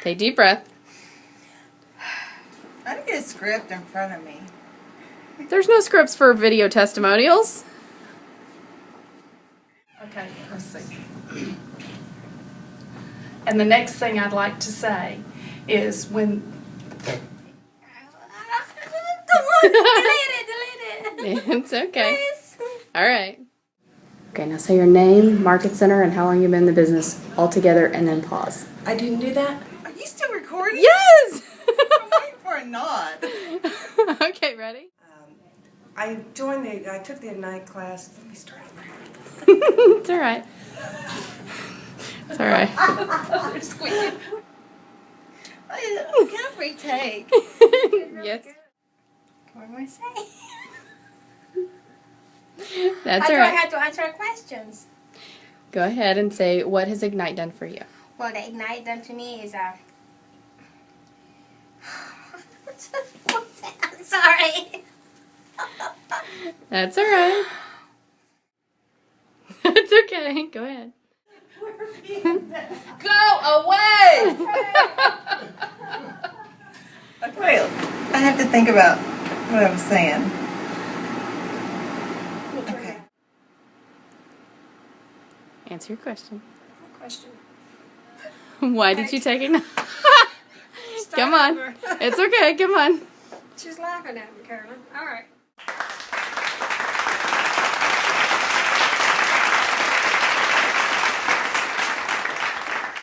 Take a deep breath. I didn't get a script in front of me. There's no scripts for video testimonials. Okay, let's see. And the next thing I'd like to say is when... Come on, delete it. It's okay. Please. All right. Okay, now say your name, market center, and how long you've been in the business all together, and then pause. I didn't do that? Are you still recording? Yes! I'm waiting for a nod. Okay, ready? I took the Ignite class. Let me start over. It's all right. It's all right. Can I retake? Yes. What am I saying? That's I all thought I right. had to answer questions. Go ahead and say, what has Ignite done for you? Well, the Ignite done to me is I'm sorry. That's all right. That's okay. Go ahead. Go away! Wait, I have to think about what I was saying. Okay. Answer your question. Question. Why did you take Ignite? Come on. It's okay. Come on. She's laughing at me, Carolyn. All right.